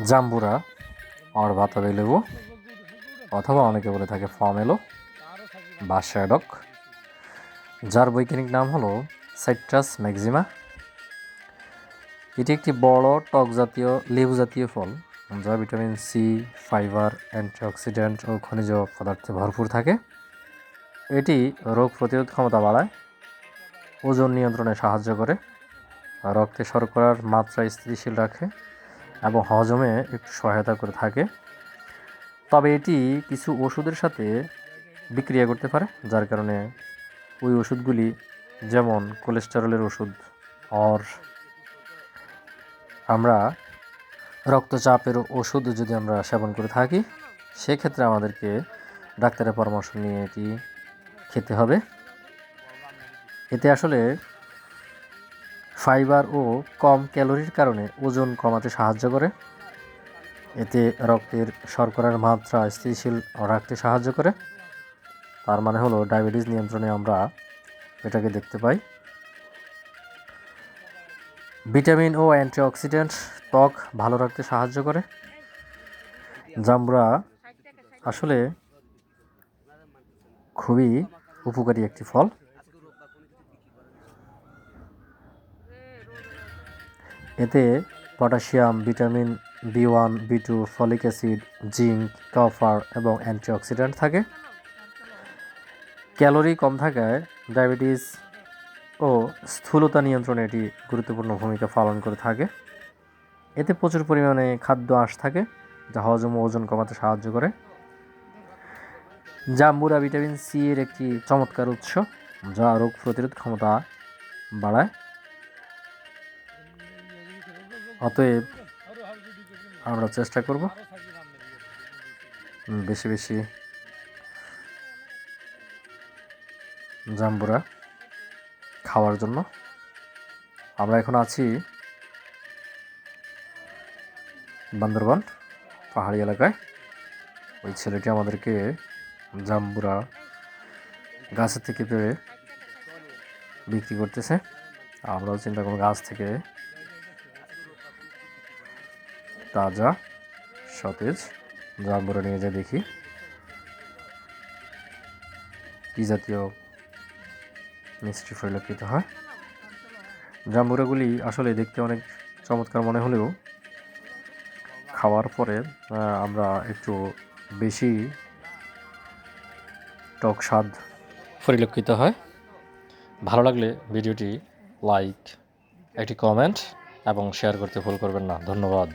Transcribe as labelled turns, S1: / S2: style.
S1: জাম্বুরা আর বাতাবি লেবু অথবা অনেকে বলে থাকে ফমেলো বা শ্যাডক, যার বৈজ্ঞানিক নাম হলো সাইট্রাস ম্যাক্সিমা। এটি একটি বড় টক জাতীয় লেবু জাতীয় ফল, যা ভিটামিন সি, ফাইবার, অ্যান্টিঅক্সিডেন্ট ও খনিজ পদার্থে ভরপুর থাকে। এটি রোগ প্রতিরোধ ক্ষমতা বাড়ায়, ওজন নিয়ন্ত্রণে সাহায্য করে, রক্তে শর্করার মাত্রা স্থিতিশীল রাখে এবং হজমে একটু সহায়তা করে থাকে। তবে এটি কিছু ওষুধের সাথে বিক্রিয়া করতে পারে, যার কারণে ওই ওষুধগুলি, যেমন কোলেস্টেরলের ওষুধ আর আমরা রক্তচাপের ওষুধ যদি আমরা সেবন করে থাকি, সেক্ষেত্রে আমাদেরকে ডাক্তারের পরামর্শ নিয়ে এটি খেতে হবে। এতে আসলে ফাইবার ও কম ক্যালোরির কারণে ওজন কমাতে সাহায্য করে। এতে রক্তের শর্করার মাত্রা স্থিতিশীল রাখতে সাহায্য করে। তার মানে হলো ডায়াবেটিস নিয়ন্ত্রণে আমরা এটাকে দেখতে পাই। ভিটামিন ও অ্যান্টিঅক্সিডেন্ট ত্বক ভালো রাখতে সাহায্য করে। জাম্বুরা আসলে খুবই উপকারী একটি ফল। এতে potassium, vitamin B1, B2, folic acid, zinc, copper এবং অ্যান্টিঅক্সিডেন্ট থাকে। ক্যালোরি কম থাকায় ডায়াবেটিস ও স্থূলতা নিয়ন্ত্রণে এটি গুরুত্বপূর্ণ ভূমিকা পালন করে থাকে। এতে প্রচুর পরিমাণে খাদ্য আঁশ থাকে, যা হজম ও ওজন কমাতে সাহায্য করে। জাম্বুরা ভিটামিন সি এর একটি চমৎকার উৎস, যা রোগ প্রতিরোধ ক্ষমতা বাড়ায়। অতএব আমরা চেষ্টা করব বেশি বেশি জাম্বুরা খাওয়ার জন্য। আমরা এখন আছি বান্দরবান পাহাড়ি এলাকায়। ওই ছেলেটি আমাদেরকে জাম্বুরা গাছের থেকে পেড়ে বিক্রি করতেছে। আমরাও চিন্তা করব গাছ থেকে তাজা সতেজ জাম্বুরা নিয়ে যা দেখি কী জাতীয় মিষ্টি পরিলক্ষিত হয়। জাম্বুরাগুলি আসলে দেখতে অনেক চমৎকার মনে হলেও খাওয়ার পরে আমরা একটু বেশি টক স্বাদ পরিলক্ষিত হয়। ভালো লাগলে ভিডিওটি লাইক, একটি কমেন্ট এবং শেয়ার করতে ভুল করবেন না। ধন্যবাদ।